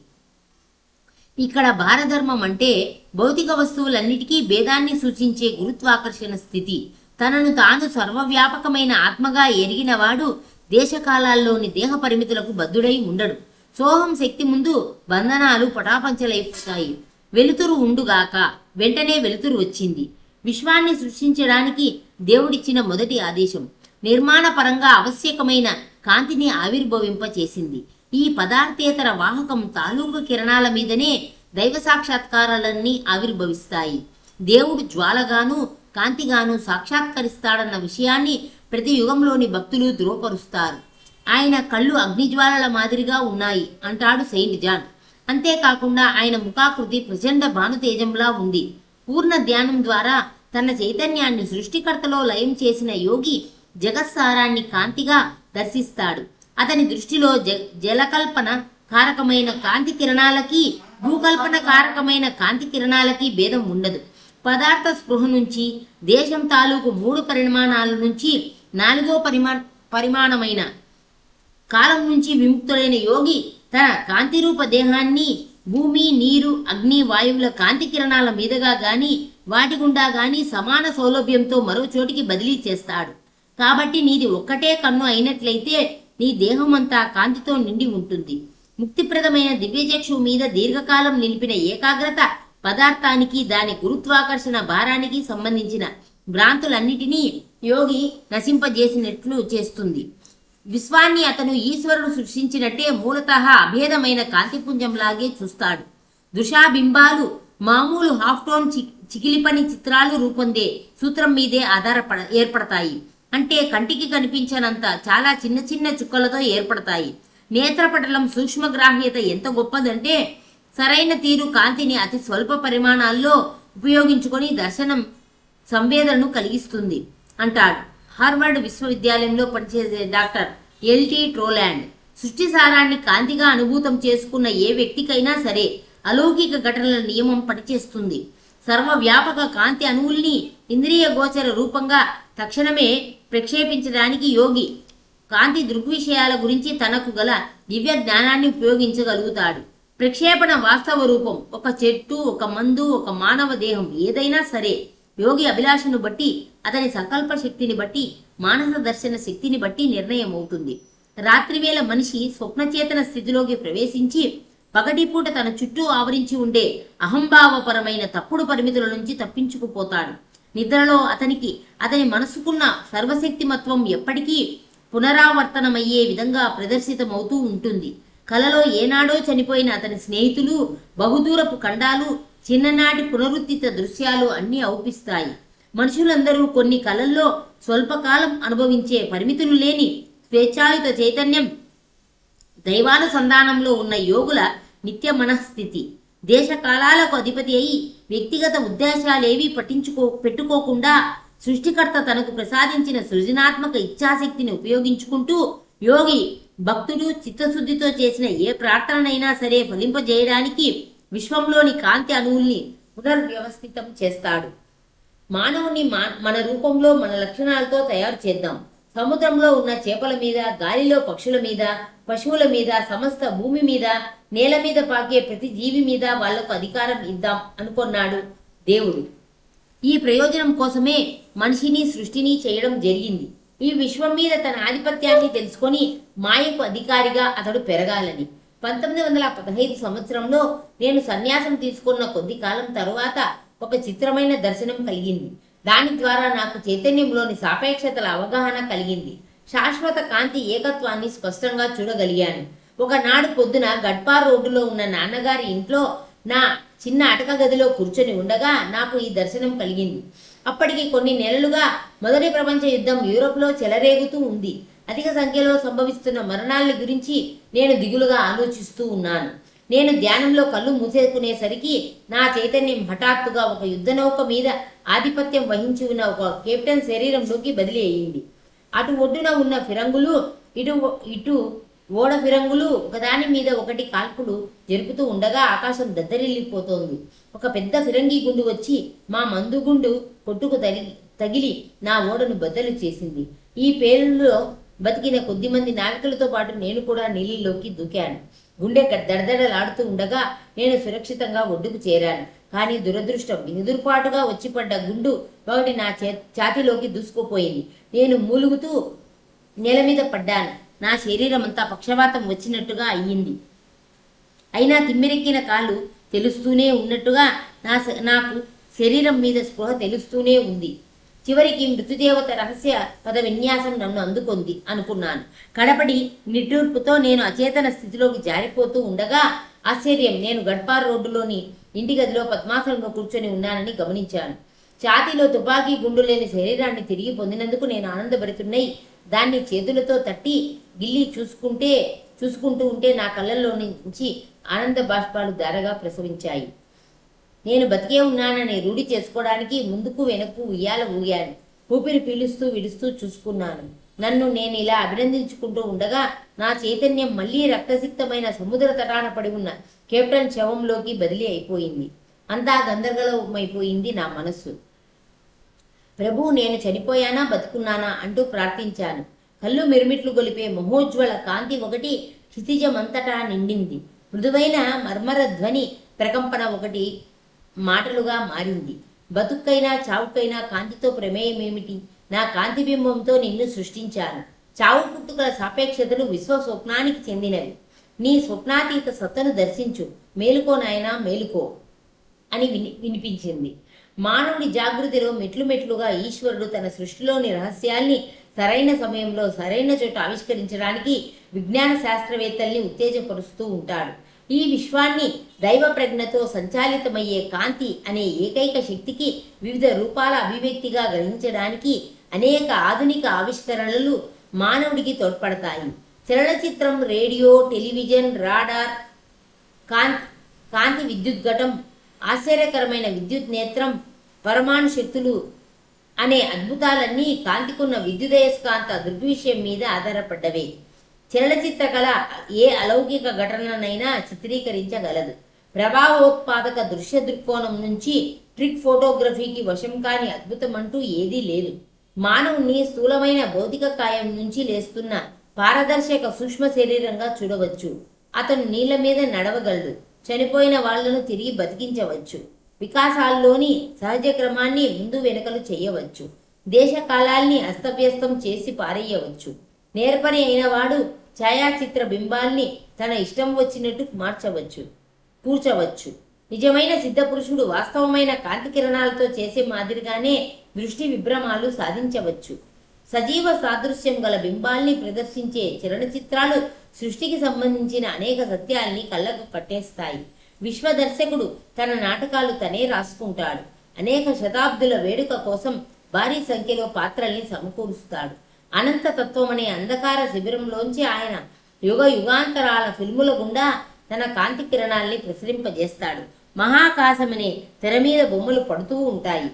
ఇక్కడ భారధర్మం అంటే భౌతిక వస్తువులన్నిటికీ భేదాన్ని సూచించే గురుత్వాకర్షణ స్థితి. తనను తాను సర్వవ్యాపకమైన ఆత్మగా ఎరిగినవాడు దేశకాలాల్లోని దేహ పరిమితులకు బద్ధుడై ఉండడు. సోహం శక్తి ముందు బంధనాలు పటాపంచలైపోతాయి. వెలుతురు ఉండుగాక, వెంటనే వెలుతురు వచ్చింది. విశ్వాన్ని సృష్టించడానికి దేవుడిచ్చిన మొదటి ఆదేశం నిర్మాణపరంగా ఆవశ్యకమైన కాంతిని ఆవిర్భవింపచేసింది. ఈ పదార్థేతర వాహకం తాలూకు కిరణాల మీదనే దైవ సాక్షాత్కారాలన్నీ ఆవిర్భవిస్తాయి. దేవుడు జ్వాలగాను కాంతిగాను సాక్షాత్కరిస్తాడన్న విషయాన్ని ప్రతి యుగంలోని భక్తులు ధృవపరుస్తారు. ఆయన కళ్ళు అగ్నిజ్వాలల మాదిరిగా ఉన్నాయి అంటాడు సెయింట్ జాన్. అంతేకాకుండా ఆయన ముఖాకృతి ప్రచండ భానుతేజంలా ఉంది. పూర్ణ ధ్యానం ద్వారా తన చైతన్యాన్ని సృష్టికర్తలో లయం చేసిన యోగి జగత్సారాన్ని కాంతిగా దర్శిస్తాడు. అతని దృష్టిలో జలకల్పన కారకమైన కాంతి కిరణాలకి, భూకల్పన కారకమైన కాంతి కిరణాలకి భేదం ఉండదు. పదార్థ స్పృహ నుంచి, దేశం తాలూకు 3 పరిమాణాల నుంచి 4వ పరిమాణమైన కాలం నుంచి విముక్తుడైన యోగి తన కాంతిరూప దేహాన్ని భూమి, నీరు, అగ్ని, వాయువుల కాంతి కిరణాల మీదుగా గాని వాటి గుండా గాని సమాన సౌలభ్యంతో మరో చోటికి బదిలీ చేస్తాడు. కాబట్టి నీది ఒక్కటే కన్ను అయినట్లయితే నీ దేహమంతా కాంతితో నిండి ఉంటుంది. ముక్తిప్రదమైన దివ్యచక్షు మీద దీర్ఘకాలం నిలిపిన ఏకాగ్రత పదార్థానికి, దాని గురుత్వాకర్షణ భారానికి సంబంధించిన భ్రాంతులన్నిటినీ యోగి నశింపజేసినట్లు చేస్తుంది. విశ్వాన్ని అతను ఈశ్వరుడు సృష్టించినట్టే మూలతః అభేదమైన కాంతిపుంజంలాగే చూస్తాడు. దృశాబింబాలు మామూలు హాఫ్టోన్ చికిలిపని చిత్రాలు రూపొందే సూత్రం మీదే ఏర్పడతాయి. అంటే కంటికి కనిపించనంత చాలా చిన్న చిన్న చుక్కలతో ఏర్పడతాయి. నేత్రపటలం సూక్ష్మగ్రాహ్యత ఎంత గొప్పదంటే సరైన తీరు కాంతిని అతి స్వల్ప పరిమాణాల్లో ఉపయోగించుకొని దర్శనం సంవేదనను కలిగిస్తుంది అంటాడు హార్వర్డ్ విశ్వవిద్యాలయంలో పనిచేసే డాక్టర్ ఎల్టీ ట్రోలాండ్. సృష్టి సారాన్ని కాంతిగా అనుభూతం చేసుకున్న ఏ వ్యక్తికైనా సరే అలౌకిక ఘటనల నియమం పనిచేస్తుంది. సర్వవ్యాపక కాంతి అణువుల్ని ఇంద్రియ గోచర రూపంగా తక్షణమే ప్రక్షేపించడానికి యోగి కాంతి దృగ్విషయాల గురించి తనకు గల దివ్య జ్ఞానాన్ని ఉపయోగించగలుగుతాడు. ప్రక్షేపణ వాస్తవ రూపం ఒక చెట్టు, ఒక మందు, ఒక మానవ దేహం ఏదైనా సరే యోగి అభిలాషను బట్టి, అతని సంకల్ప శక్తిని బట్టి, మానస దర్శన శక్తిని బట్టి నిర్ణయం అవుతుంది. రాత్రివేళ మనిషి స్వప్నచేతన స్థితిలోకి ప్రవేశించి పగటిపూట తన చుట్టూ ఆవరించి ఉండే అహంభావపరమైన తప్పుడు పరిమితుల నుంచి తప్పించుకుపోతాడు. నిద్రలో అతని మనసుకున్న సర్వశక్తిమత్వం ఎప్పటికీ పునరావర్తనమయ్యే విధంగా ప్రదర్శితమవుతూ ఉంటుంది. కలలో ఏనాడో చనిపోయిన అతని స్నేహితులు, బహుదూరపు ఖండాలు, చిన్ననాటి పునరుత్థిత దృశ్యాలు అన్నీ ఔపిస్తాయి. మనుషులందరూ కొన్ని కలల్లో స్వల్పకాలం అనుభవించే పరిమితులు లేని స్వేచ్ఛాయుత చైతన్యం దైవానుసంధానంలో ఉన్న యోగుల నిత్య మనఃస్థితి. దేశకాలాలకు అధిపతి అయి వ్యక్తిగత ఉద్దేశాలేవీ పెట్టుకోకుండా సృష్టికర్త తనకు ప్రసాదించిన సృజనాత్మక ఇచ్ఛాశక్తిని ఉపయోగించుకుంటూ యోగి భక్తుడు చిత్తశుద్ధితో చేసిన ఏ ప్రార్థనైనా సరే ఫలింపజేయడానికి విశ్వంలోని కాంతి అణువుల్ని పునర్వ్యవస్థితం చేస్తాడు. మానవుని మన రూపంలో, మన లక్షణాలతో తయారు చేద్దాం. సముద్రంలో ఉన్న చేపల మీద, గాలిలో పక్షుల మీద, పశువుల మీద, సమస్త భూమి మీద, నేల మీద పాకే ప్రతి జీవి మీద వాళ్లకు అధికారం ఇద్దాం అనుకున్నాడు దేవుడు. ఈ ప్రయోజనం కోసమే మనిషిని సృష్టిని చేయడం జరిగింది. ఈ విశ్వం మీద తన ఆధిపత్యాన్ని తెలుసుకొని మాయకు అధికారిగా అతడు పెరగాలని. 1915 సంవత్సరంలో నేను సన్యాసం తీసుకున్న కొద్ది కాలం తరువాత ఒక చిత్రమైన దర్శనం కలిగింది. దాని ద్వారా నాకు చైతన్యంలోని సాపేక్షతల అవగాహన కలిగింది. శాశ్వత కాంతి ఏకత్వాన్ని స్పష్టంగా చూడగలిగాను. ఒకనాడు పొద్దున గడ్పార్ రోడ్డులో ఉన్న నాన్నగారి ఇంట్లో నా చిన్న అటక గదిలో కూర్చొని ఉండగా నాకు ఈ దర్శనం కలిగింది. అప్పటికి కొన్ని నెలలుగా మొదటి ప్రపంచ యుద్ధం యూరోప్లో చెలరేగుతూ ఉంది. అధిక సంఖ్యలో సంభవిస్తున్న మరణాల గురించి నేను దిగులుగా ఆలోచిస్తూ ఉన్నాను. నేను ధ్యానంలో కళ్ళు మూసేసుకునేసరికి నా చైతన్యం హఠాత్తుగా ఒక యుద్ధనౌక మీద ఆధిపత్యం వహించి ఉన్న ఒక కెప్టెన్ శరీరంలోకి బదిలీ అయ్యింది. అటు ఒడ్డున ఉన్న ఫిరంగులు, ఇటు ఓడ ఫిరంగులు ఒకదాని మీద ఒకటి కాల్పులు జరుపుతూ ఉండగా ఆకాశం దద్దరిల్లిపోతోంది. ఒక పెద్ద ఫిరంగి గుండు వచ్చి మా మందుగుండు కొట్టుకు తగిలి నా ఓడను బద్దలు చేసింది. ఈ పేరులో బతికిన కొద్దిమంది నావికులతో పాటు నేను కూడా నీళ్ళలోకి దూకాను. గుండె దడదడలాడుతూ ఉండగా నేను సురక్షితంగా ఒడ్డుకు చేరాను. కానీ దురదృష్టం, ఎదురుపాటుగా వచ్చి పడ్డ గుండు ఒకటి నా ఛాతీలోకి దూసుకుపోయింది. నేను మూలుగుతూ నేల మీద పడ్డాను. నా శరీరం అంతా పక్షవాతం వచ్చినట్టుగా అయ్యింది. అయినా తిమ్మిరెక్కిన కాళ్ళు తెలుస్తూనే ఉన్నట్టుగా నాకు శరీరం మీద స్పృహ తెలుస్తూనే ఉంది. చివరికి మృత్యుదేవత రహస్య పద విన్యాసం నన్ను అందుకుంది అనుకున్నాను. కడపడి నిట్టూర్పుతో నేను అచేతన స్థితిలోకి జారిపోతూ ఉండగా ఆశ్చర్యం, నేను గడ్పార్ రోడ్డులోని ఇంటి గదిలో పద్మాసనంలో కూర్చొని ఉన్నానని గమనించాను. ఛాతీలో తుపాకీ గుండు లేని శరీరాన్ని తిరిగి పొందినందుకు నేను ఆనందభరితున్నై దాన్ని చేతులతో తట్టి గిల్లి చూసుకుంటూ ఉంటే నా కళ్ళల్లో నుంచి ఆనంద బాష్పాలు ధారగా ప్రసవించాయి. నేను బతికే ఉన్నానని రూఢి చేసుకోవడానికి ముందుకు వెనక్కు ఉయ్యాల ఊగాను. ఊపిరి పీలుస్తూ విడుస్తూ చూసుకున్నాను. నన్ను నేను ఇలా అభినందించుకుంటూ ఉండగా నా చైతన్యం మళ్లీ రక్తసిక్తమైన సముద్ర తటాన పడి ఉన్న కెప్టెన్ శవంలోకి బదిలీ అయిపోయింది. అంతా గందరగోళమైపోయింది నా మనస్సు. ప్రభు, నేను చనిపోయానా బతుకున్నానా అంటూ ప్రార్థించాను. కళ్ళు మిరుమిట్లు గొలిపే మహోజ్వల కాంతి ఒకటి క్షితిజమంతటా నిండింది. మృదువైన మర్మర ధ్వని ప్రకంపన ఒకటి మాటలుగా మారింది. బతుక్కైనా చావుకైనా కాంతితో ప్రమేయం ఏమిటి? నా కాంతి బింబంతో నిన్ను సృష్టించాను. చావు పుట్టుకల సాపేక్షతలు విశ్వ స్వప్నానికి చెందినవి. నీ స్వప్నాతీత సత్తను దర్శించు. మేలుకో నాయనా, మేలుకో అని వినిపించింది. మానవుడి జాగృతిలో మెట్లుగా ఈశ్వరుడు తన సృష్టిలోని రహస్యాల్ని సరైన సమయంలో సరైన చోట ఆవిష్కరించడానికి విజ్ఞాన శాస్త్రవేత్తల్ని ఉత్తేజపరుస్తూ ఉంటాడు. ఈ విశ్వాన్ని దైవ ప్రజ్ఞతో సంచాలితమయ్యే కాంతి అనే ఏకైక శక్తికి వివిధ రూపాల అభివ్యక్తిగా గ్రహించడానికి అనేక ఆధునిక ఆవిష్కరణలు మానవుడికి తోడ్పడతాయి. చలనచిత్రం, రేడియో, టెలివిజన్, రాడార్, కాంతి విద్యుద్ఘటం, ఆశ్చర్యకరమైన విద్యుత్ నేత్రం, పరమాణు శక్తులు అనే అద్భుతాలన్నీ కాంతికున్న విద్యుదయస్కాంత దృగ్విషయం మీద ఆధారపడ్డవే. చలనచిత్ర కళ ఏ అలౌకిక ఘటననైనా చిత్రీకరించగలదు. ప్రభావోత్పాదక దృశ్య దృక్కోణం నుంచి ట్రిక్ ఫోటోగ్రఫీకి వశం కాని అద్భుతం అంటూ ఏదీ లేదు. మానవుణ్ణి స్థూలమైన భౌతిక కాయం నుంచి లేస్తున్న పారదర్శక సూక్ష్మ శరీరంగా చూడవచ్చు. అతను నీళ్ల మీద నడవగలడు. చనిపోయిన వాళ్లను తిరిగి బతికించవచ్చు. వికాసాల్లోని సహజ క్రమాన్ని ముందు వెనుకలు చేయవచ్చు. దేశ కాలాల్ని అస్తవ్యస్తం చేసి పారేయవచ్చు. నేర్పరి అయిన వాడు ఛాయాచిత్ర బింబాల్ని తన ఇష్టం వచ్చినట్టు కూర్చవచ్చు. నిజమైన సిద్ధపురుషుడు వాస్తవమైన కాంతి కిరణాలతో చేసే మాదిరిగానే దృష్టి విభ్రమాలు సాధించవచ్చు. సజీవ సాదృశ్యం గల బింబాల్ని ప్రదర్శించే చలనచిత్రాలు సృష్టికి సంబంధించిన అనేక సత్యాల్ని కళ్ళకు కట్టేస్తాయి. విశ్వదర్శకుడు తన నాటకాలు తనే రాసుకుంటాడు. అనేక శతాబ్దుల వేడుక కోసం భారీ సంఖ్యలో పాత్రల్ని సమకూరుస్తాడు. అనంతతత్వం అనే అంధకార శిబిరంలోంచి ఆయన యుగ యుగాంతరాల ఫిల్ముల గుండా తన కాంతి కిరణాల్ని ప్రసరింపజేస్తాడు. మహాకాశమనే తెర మీద బొమ్మలు పడుతూ ఉంటాయి.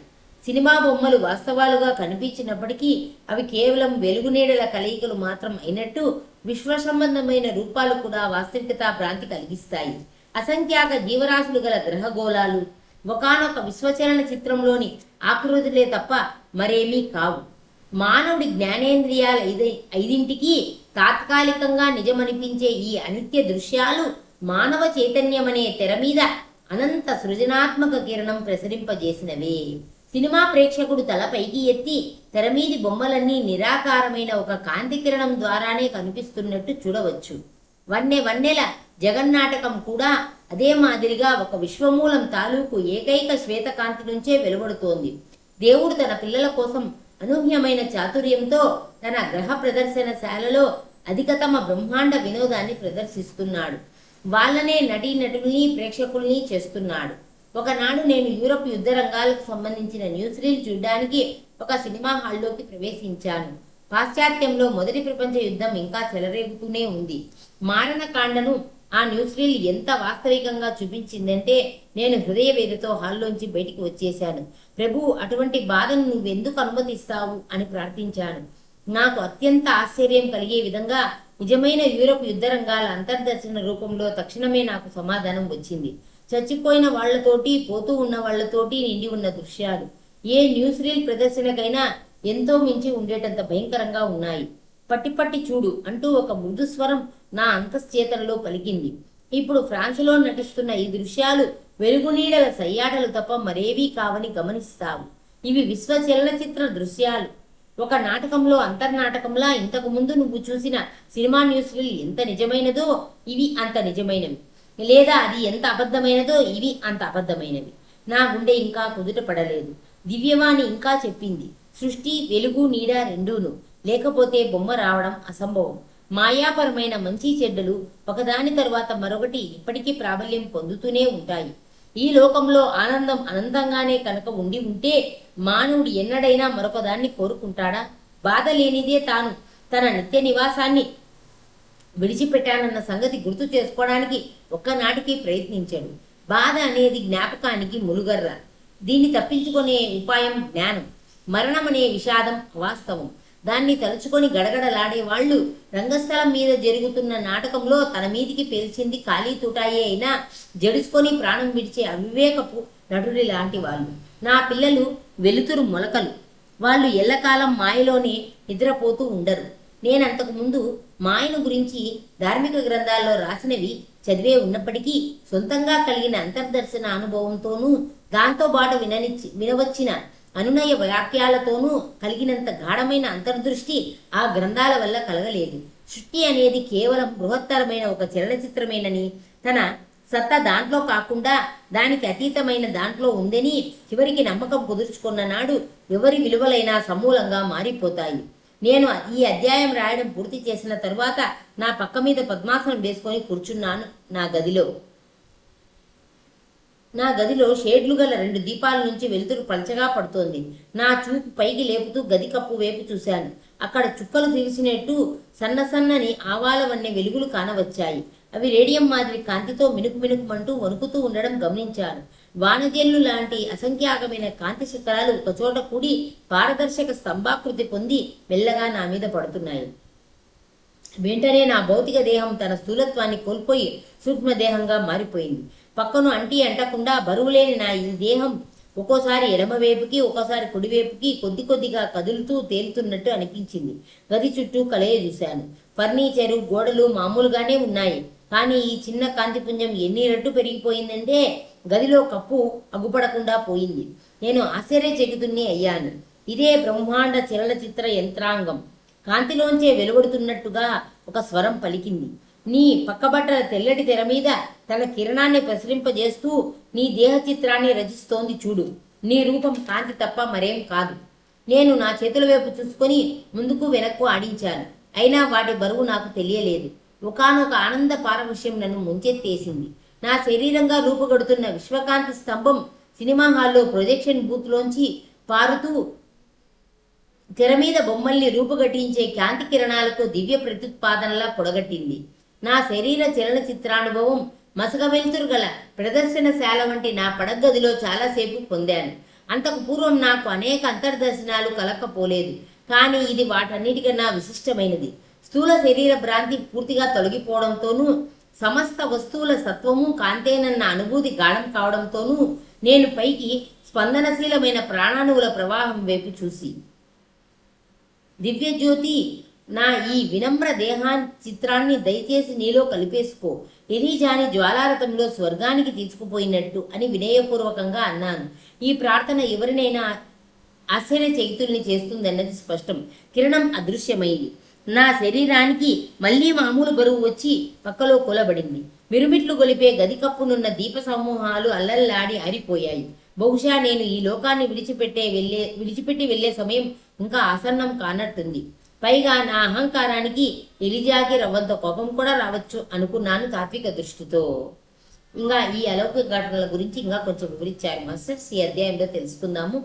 సినిమా బొమ్మలు వాస్తవాలుగా కనిపించినప్పటికీ అవి కేవలం వెలుగునీడల కలయికలు మాత్రం అయినట్టు విశ్వ సంబంధమైన రూపాలు కూడా వాస్తవికతా భ్రాంతి కలిగిస్తాయి. అసంఖ్యాక జీవరాశులు గల గ్రహగోళాలు ఒకానొక విశ్వచలన చిత్రంలోని ఆకృతులే తప్ప మరేమీ కావు. మానవుడి జ్ఞానేంద్రియాల ఐదింటికి తాత్కాలికంగా నిజమనిపించే ఈ అనిత్య దృశ్యాలు మానవ చైతన్యమనే తెర మీద అనంత సృజనాత్మక కిరణం ప్రసరింపజేసినవే. సినిమా ప్రేక్షకుడు తల పైకి ఎత్తి తెరమీది బొమ్మలన్నీ నిరాకారమైన ఒక కాంతి కిరణం ద్వారానే కనిపిస్తున్నట్టు చూడవచ్చు. వన్నెల జగన్నాటకం కూడా అదే మాదిరిగా ఒక విశ్వమూలం తాలూకు ఏకైక శ్వేతకాంతి నుంచే వెలువడుతోంది. దేవుడు తన పిల్లల కోసం అనూహ్యమైన చాతుర్యంతో తన గ్రహ ప్రదర్శనశాలలో అధికతమ బ్రహ్మాండ వినోదాన్ని ప్రదర్శిస్తున్నాడు. వాళ్ళనే నటీనటుల్ని ప్రేక్షకుల్ని చేస్తున్నాడు. ఒకనాడు నేను యూరప్ యుద్ధ రంగాలకు సంబంధించిన న్యూస్ రీల్ చూడడానికి ఒక సినిమా హాల్లోకి ప్రవేశించాను. పాశ్చాత్యంలో మొదటి ప్రపంచ యుద్ధం ఇంకా చెలరేగుతూనే ఉంది. మారణకాండను ఆ న్యూస్ రీల్ ఎంత వాస్తవికంగా చూపించిందంటే నేను హృదయవేదతో హాల్లోంచి బయటికి వచ్చేశాను. ప్రభు, అటువంటి బాధను నువ్వెందుకు అనుమతిస్తావు అని ప్రార్థించాను. నాకు అత్యంత ఆశ్చర్యం కలిగే విధంగా నిజమైన యూరప్ యుద్ధ రంగాల అంతర్దర్శన రూపంలో తక్షణమే నాకు సమాధానం వచ్చింది. చచ్చిపోయిన వాళ్లతోటి పోతూ ఉన్న వాళ్లతోటి నిండి ఉన్న దృశ్యాలు ఏ న్యూస్ రీల్ ప్రదర్శనకైనా ఎంతో మించి ఉండేటంత భయంకరంగా ఉన్నాయి. పట్టి చూడు అంటూ ఒక మృదు స్వరం నా అంతశ్చేతనలో పలికింది. ఇప్పుడు ఫ్రాన్సులో నటిస్తున్న ఈ దృశ్యాలు వెలుగునీడల సయ్యాటలు తప్ప మరేవీ కావని గమనిస్తావు. ఇవి విశ్వ చలనచిత్ర దృశ్యాలు. ఒక నాటకంలో అంతర్నాటకంలా ఇంతకు ముందు నువ్వు చూసిన సినిమా న్యూస్ రీల్ ఎంత నిజమైనదో ఇవి అంత నిజమైనవి, లేదా అది ఎంత అబద్ధమైనదో ఇవి అంత అబద్ధమైనవి. నా గుండె ఇంకా కుదుట పడలేదు. దివ్యవాణి ఇంకా చెప్పింది, సృష్టి వెలుగు నీడ రెండూను లేకపోతే బొమ్మ రావడం అసంభవం. మాయాపరమైన మంచి చెడ్డలు ఒకదాని తరువాత మరొకటి ఇప్పటికీ ప్రాబల్యం పొందుతూనే ఉంటాయి. ఈ లోకంలో ఆనందం అనంతంగానే కనుక ఉంటే మానవుడు ఎన్నడైనా మరొకదాన్ని కోరుకుంటాడా? బాధ లేనిదే తాను తన నిత్య నివాసాన్ని విడిచిపెట్టానన్న సంగతి గుర్తు చేసుకోవడానికి ఒక్కనాటికి ప్రయత్నించాడు. బాధ అనేది జ్ఞాపకానికి ములుగర్ర. దీన్ని తప్పించుకునే ఉపాయం జ్ఞానం. మరణం అనే విషాదం అవాస్తవం. దాన్ని తలుచుకొని గడగడలాడే వాళ్ళు రంగస్థలం మీద జరుగుతున్న నాటకంలో తన మీదికి పేల్చింది ఖాళీ తూటాయే అయినా జడుచుకొని ప్రాణం విడిచే అవివేకపు నటుడి లాంటి వాళ్ళు. నా పిల్లలు వెలుతురు మొలకలు. వాళ్ళు ఎల్లకాలం మాయలోనే నిద్రపోతూ ఉండరు. నేనంతకు ముందు మాయను గురించి ధార్మిక గ్రంథాల్లో రాసినవి చదివే ఉన్నప్పటికీ సొంతంగా కలిగిన అంతర్దర్శన అనుభవంతోనూ దాంతోపాటు వినవచ్చిన అనునయ వాక్యాలతోనూ కలిగినంత గాఢమైన అంతర్దృష్టి ఆ గ్రంథాల వల్ల కలగలేదు. సృష్టి అనేది కేవలం బృహత్తరమైన ఒక చలనచిత్రమేనని, తన సత్తా దాంట్లో కాకుండా దానికి అతీతమైన దాంట్లో ఉందని చివరికి నమ్మకం కుదుర్చుకున్న నాడు ఎవరి విలువలైనా సమూలంగా మారిపోతాయి. నేను ఈ అధ్యాయం రాయడం పూర్తి చేసిన తరువాత నా పక్క మీద పద్మాసనం వేసుకొని కూర్చున్నాను. నా గదిలో షేడ్లు గల 2 దీపాల నుంచి వెలుతురు పలచగా పడుతోంది. నా చూపు పైకి లేపుతూ గది కప్పు వైపు చూశాను. అక్కడ చుక్కలు తెలిసినట్టు సన్నని ఆవాల వన్నె వెలుగులు కానవచ్చాయి. అవి రేడియం మాదిరి కాంతితో మినుకుమంటూ వణుకుతూ ఉండడం గమనించాను. వానజల్లు లాంటి అసంఖ్యాకమైన కాంతి శిఖరాలు ఒకచోట కూడి పారదర్శక స్తంభాకృతి పొంది మెల్లగా నా మీద పడుతున్నాయి. వెంటనే నా భౌతిక దేహం తన స్థూలత్వాన్ని కోల్పోయి సూక్ష్మదేహంగా మారిపోయింది. పక్కను అంటకుండా బరువులేని నా ఈ దేహం ఒక్కోసారి ఎడమవైపుకి ఒక్కోసారి కుడివైపుకి కొద్దిగా కదులుతూ తేలుతున్నట్టు అనిపించింది. గది చుట్టూ కలయ చూశాను. ఫర్నిచరు గోడలు మామూలుగానే ఉన్నాయి. కానీ ఈ చిన్న కాంతిపుంజం ఎన్ని రెట్లు పెరిగిపోయిందంటే గదిలో కప్పు అగుపడకుండా పోయింది. నేను ఆశ్చర్యచకితుణ్ణి అయ్యాను. ఇదే బ్రహ్మాండ చలనచిత్ర యంత్రాంగం. కాంతిలోంచే వెలువడుతున్నట్టుగా ఒక స్వరం పలికింది. నీ పక్కబట్టల తెల్లటి తెర మీద తన కిరణాన్ని ప్రసరింపజేస్తూ నీ దేహ చిత్రాన్ని రచిస్తోంది చూడు. నీ రూపం కాంతి తప్ప మరేం కాదు. నేను నా చేతుల వైపు చూసుకొని ముందుకు వెనక్కు ఆడించాను. అయినా వాటి బరువు నాకు తెలియలేదు. ఒకానొక ఆనంద పారవశ్యం నన్ను ముంచెత్తేసింది. నా శరీరంగా రూపుగడుతున్న విశ్వకాంతి స్తంభం సినిమా హాల్లో ప్రొజెక్షన్ బూత్లోంచి పారుతూ తెర మీద బొమ్మల్ని రూపుగట్టించే కాంతి కిరణాలకు దివ్య ప్రత్యుత్పాదనలా పొడగట్టింది. నా శరీర చలనచిత్రానుభవం మసక వెలుతురు గల ప్రదర్శనశాల వంటి నా పడగదిలో చాలాసేపు పొందాను. అంతకు పూర్వం నాకు అనేక అంతర్దర్శనాలు కలక్కపోలేదు. కానీ ఇది వాటన్నిటికన్నా విశిష్టమైనది. స్థూల శరీర భ్రాంతి పూర్తిగా తొలగిపోవడంతోనూ సమస్త వస్తువుల సత్వము కాంతేనన్న అనుభూతి గాఢం కావడంతోనూ నేను పైకి స్పందనశీలమైన ప్రాణాణువుల ప్రవాహం వైపు చూసి, దివ్యజ్యోతి, నా ఈ వినమ్ర చిత్రాన్ని దయచేసి నీలో కలిపేసుకో. ఎలీజాని జ్వాలారథంలో స్వర్గానికి తీసుకుపోయినట్టు అని వినయపూర్వకంగా అన్నాను. ఈ ప్రార్థన ఎవరినైనా ఆశ్చర్యచకితుల్ని చేస్తుందన్నది స్పష్టం. కిరణం అదృశ్యమైంది. నా శరీరానికి మళ్లీ మామూలు బరువు వచ్చి పక్కలో కూలబడింది. మిరుమిట్లు గొలిపే గదికప్పునున్న దీప సమూహాలు అల్లల్లాడి ఆరిపోయాయి. బహుశా నేను ఈ లోకాన్ని విడిచిపెట్టి వెళ్లే సమయం ఇంకా ఆసన్నం కానట్టుంది. పైగా నా అహంకారానికి ఎలిజాకి రవ్వంత కోపం కూడా రావచ్చు అనుకున్నాను తాత్విక దృష్టితో. ఇంకా ఈ అలౌకిక ఘటనల గురించి ఇంకా కొంచెం వివరించారు మాస్టర్స్. ఈ అధ్యాయంలో తెలుసుకుందాము.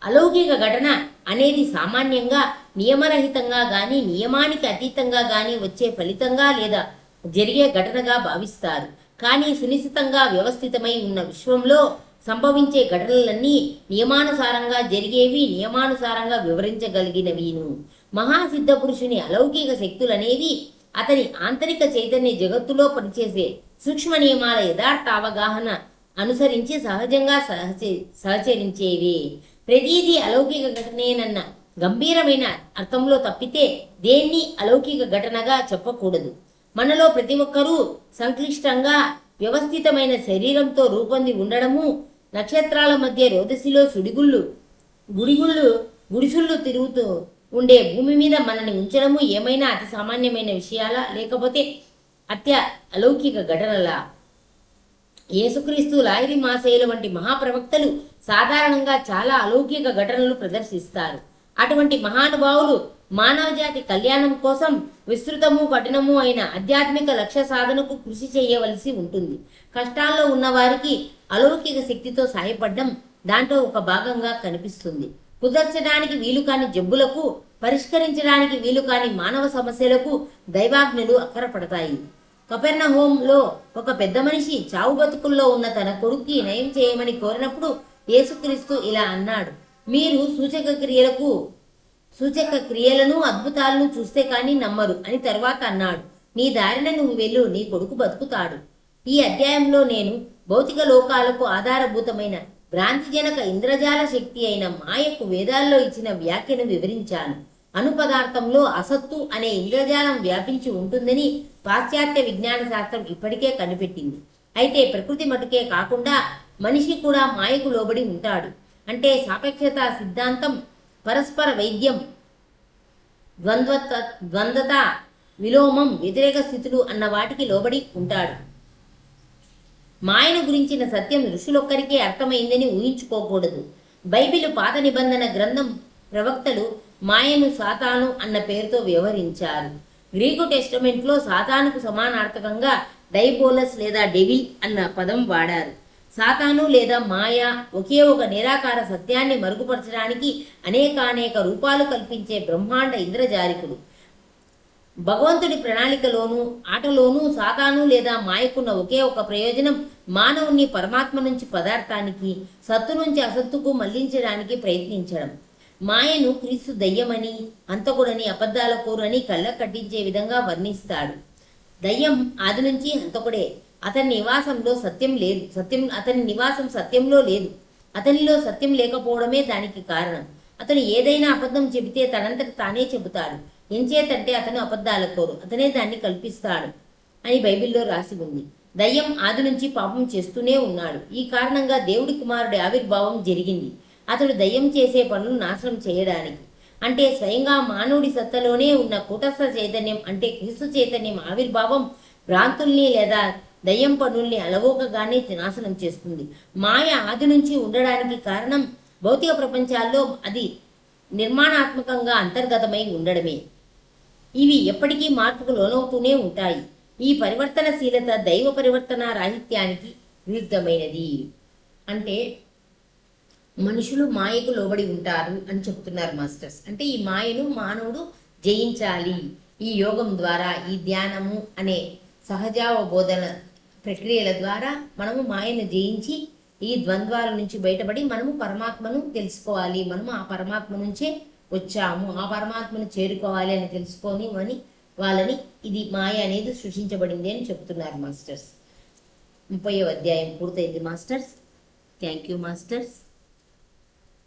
అలౌకిక ఘటన అనేది సామాన్యంగా నియమరహితంగా గాని నియమానికి అతీతంగా గాని వచ్చే ఫలితంగా లేదా జరిగే ఘటనగా భావిస్తారు. కానీ సునిశ్చితంగా వ్యవస్థితమై ఉన్న విశ్వంలో సంభవించే ఘటనలన్నీ నియమానుసారంగా జరిగేవి, నియమానుసారంగా వివరించగలిగినవిను. మహాసిద్ధ పురుషుని అలౌకిక శక్తులనేవి అతని ఆంతరిక చైతన్య జగత్తులో పనిచేసే సూక్ష్మ నియమాల యథార్థ అవగాహన అనుసరించి సహజంగా సహచరించేవి. ప్రతీది అలౌకిక ఘటనేనన్న గంభీరమైన అర్థంలో తప్పితే దేన్ని అలౌకిక ఘటనగా చెప్పకూడదు. మనలో ప్రతి ఒక్కరూ సంక్లిష్టంగా వ్యవస్థితమైన శరీరంతో రూపొంది ఉండడము, నక్షత్రాల మధ్య రోదసిలో గుడిసుళ్ళు తిరుగుతూ ఉండే భూమి మీద మనని ఉంచడము ఏమైనా అతి సామాన్యమైన విషయాలా, లేకపోతే అలౌకిక ఘటనలా? యేసుక్రీస్తు, లాహిరి మాసేయుల వంటి మహాప్రవక్తలు సాధారణంగా చాలా అలౌకిక ఘటనలు ప్రదర్శిస్తారు. అటువంటి మహానుభావులు మానవజాతి కళ్యాణం కోసం విస్తృతము కఠినము అయిన ఆధ్యాత్మిక లక్ష్య సాధనకు కృషి చేయవలసి ఉంటుంది. కష్టాల్లో ఉన్న వారికి అలౌకిక శక్తితో సాయపడడం దాంట్లో ఒక భాగంగా కనిపిస్తుంది. కుదర్చడానికి వీలు కాని జబ్బులకు, పరిష్కరించడానికి వీలు కాని మానవ సమస్యలకు దైవాజ్ఞలు అక్కరపడతాయి. కపెర్నహూంలో ఒక పెద్ద మనిషి చావు బతుకుల్లో ఉన్న తన కొడుక్కి నయం చేయమని కోరినప్పుడు యేసుక్రీస్తు ఇలా అన్నాడు: మీరు సూచక క్రియలను అద్భుతాలను చూస్తే కానీ నమ్మరు అని తర్వాత అన్నాడు: నీ దారిన నువ్వు వెళ్ళు, నీ కొడుకు బతుకుతాడు. ఈ అధ్యాయంలో నేను భౌతిక లోకాలకు ఆధారభూతమైన భ్రాంతిజనక ఇంద్రజాల శక్తి అయిన మాయకు వేదాల్లో ఇచ్చిన వ్యాఖ్యను వివరించాను. అణుపదార్థంలో అసత్తు అనే ఇంద్రజాలం వ్యాపించి ఉంటుందని పాశ్చాత్య విజ్ఞాన శాస్త్రం ఇప్పటికే కనిపెట్టింది. అయితే ప్రకృతి మటుకే కాకుండా మనిషి కూడా మాయకు లోబడి ఉంటాడు. అంటే సాపేక్షత సిద్ధాంతం, పరస్పర వైద్యం, ద్వంద్వత, విలోమం, వ్యతిరేక స్థితులు అన్న వాటికి లోబడి ఉంటాడు. మాయను గురించిన సత్యం ఋషులొక్కరికే అర్థమైందని ఊహించుకోకూడదు. బైబిలు పాత నిబంధన గ్రంథం ప్రవక్తలు మాయను సాతాను అన్న పేరుతో వ్యవహరించారు. గ్రీకు టెస్టమెంట్లో సాతానుకు సమానార్థకంగా డైబోలస్ లేదా డెవిల్ అన్న పదం వాడారు. సాతాను లేదా మాయ ఒకే ఒక నిరాకార సత్యాన్ని మరుగుపరచడానికి అనేక రూపాలు కల్పించే బ్రహ్మాండ ఇంద్రజాలికుడు. భగవంతుడి ప్రణాళికలోనూ ఆటలోనూ సాతాను లేదా మాయకున్న ఒకే ఒక ప్రయోజనం మానవుణ్ణి పరమాత్మ నుంచి పదార్థానికి, సత్తు నుంచి అసత్తుకు మళ్లించడానికి ప్రయత్నించడం. మాయను క్రీస్తు దయ్యమని, హంతకుడని, అబద్ధాల కోరు అని కళ్ళ కట్టించే విధంగా వర్ణిస్తాడు. దయ్యం ఆది నుంచి హంతకుడే. అతని నివాసంలో సత్యం లేదు. అతని నివాసం సత్యంలో లేదు. అతనిలో సత్యం లేకపోవడమే దానికి కారణం. అతను ఏదైనా అబద్ధం చెబితే తనంతట తానే చెబుతాడు. ఎంచేతంటే అతను అబద్ధాల కోరు. అతనే దాన్ని కల్పిస్తాడు. అని బైబిల్లో రాసి ఉంది. దయ్యం ఆది నుంచి పాపం చేస్తూనే ఉన్నాడు. ఈ కారణంగా దేవుడి కుమారుడి ఆవిర్భావం జరిగింది. అతడు దయ్యం చేసే పనులు నాశనం చేయడానికి. అంటే స్వయంగా మానవుడి సత్తలోనే ఉన్న కూటస్థ చైతన్యం అంటే క్రీస్తు చైతన్యం ఆవిర్భావం భ్రాంతుల్ని లేదా దయ్యం పనుల్ని అలవోకగానే నాశనం చేస్తుంది. మాయ ఆది నుంచి ఉండడానికి కారణం భౌతిక ప్రపంచాల్లో అది నిర్మాణాత్మకంగా అంతర్గతమై ఉండడమే. ఇవి ఎప్పటికీ మార్పుకు లోనవుతూనే ఉంటాయి. ఈ పరివర్తనశీలత దైవ పరివర్తన రాహిత్యానికి విరుద్ధమైనది. అంటే మనుషులు మాయకు లోబడి ఉంటారు అని చెప్తున్నారు మాస్టర్స్. అంటే ఈ మాయను మానవుడు జయించాలి. ఈ యోగం ద్వారా, ఈ ధ్యానము అనే సహజావబోధన ప్రక్రియల ద్వారా మనము మాయను జయించి ఈ ద్వంద్వాల నుంచి బయటపడి మనము పరమాత్మను తెలుసుకోవాలి. మనము ఆ పరమాత్మ నుంచే వచ్చాము, ఆ పరమాత్మను చేరుకోవాలి అని తెలుసుకొని వాళ్ళని ఇది మాయ అనేది సృష్టించబడింది అని చెప్తున్నారు మాస్టర్స్. 30వ అధ్యాయం పూర్తయింది మాస్టర్స్. Thank you masters.